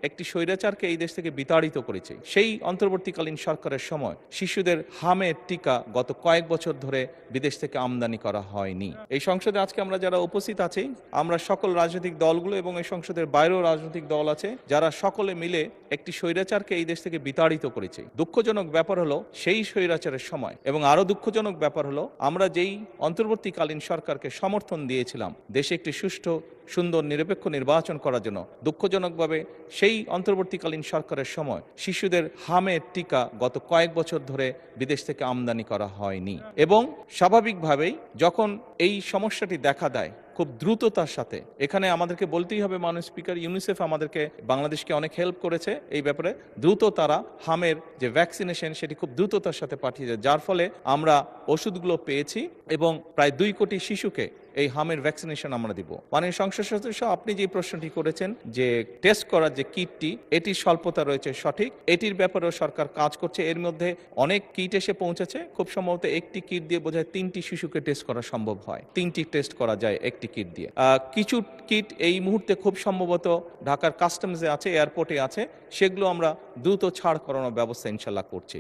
একটি স্বৈরাচারকে এই দেশ থেকে বিতাড়িত করেছে, সেই অন্তর্বর্তীকালীন সরকারের সময় শিশুদের হামের টিকা গত কয়েক বছর ধরে বিদেশ থেকে আমদানি করা হয়নি। এই সংসদে আজকে আমরা যারা উপস্থিত আছি, আমরা সকল রাজনৈতিক দলগুলো এবং এই সংসদের বাইরেও রাজনৈতিক দল আছে, যারা সকলে মিলে একটি স্বৈরাচারকে এই দেশ থেকে বিতাড়িত করেছে। দুঃখজনক ব্যাপার হলো সেই স্বৈরাচারের সময়, এবং আরো দুঃখজনক ব্যাপার হলো আমরা যেই অন্তর্বর্তীকালীন সরকারকে সমর্থন দিয়েছিলাম দেশে একটি সুষ্ঠু, সুন্দর, নিরপেক্ষ নির্বাচন করার জন্য, দুঃখজনকভাবে সেই অন্তর্বর্তীকালীন সরকারের সময় শিশুদের হামের টিকা গত কয়েক বছর ধরে বিদেশ থেকে আমদানি করা হয়নি। এবং স্বাভাবিকভাবেই যখন এই সমস্যাটি দেখা দেয় খুব দ্রুততার সাথে, এখানে আমাদেরকে বলতেই হবে মাননীয় স্পিকার, ইউনিসেফ আমাদেরকে, বাংলাদেশকে অনেক হেল্প করেছে এই ব্যাপারে। দ্রুত তারা হামের যে ভ্যাকসিনেশন সেটি খুব দ্রুততার সাথে পাঠিয়ে দেয়, যার ফলে আমরা ওষুধগুলো পেয়েছি এবং প্রায় 2 কোটি শিশুকে এই হামের ভ্যাকসিনেশন আমরা দিব। মাননীয় সংসদ সদস্য, আপনি যে প্রশ্নটি করেছেন যে টেস্ট করার যে কিটটি, এটির স্বল্পতা রয়েছে, সঠিক, এটির ব্যাপারেও সরকার কাজ করছে। এর মধ্যে অনেক কিট এসে পৌঁছেছে, খুব সম্ভবত একটি কিট দিয়ে বোধহয় 3টি শিশুকে টেস্ট করা সম্ভব হয়, 3টি টেস্ট করা যায় একটি কিট দিয়ে। কিছু কিট এই মুহূর্তে খুব সম্ভবত ঢাকার কাস্টমসে আছে, এয়ারপোর্টে আছে, সেগুলো আমরা দ্রুত ছাড় করানোর ব্যবস্থা ইনশাল্লাহ করছি।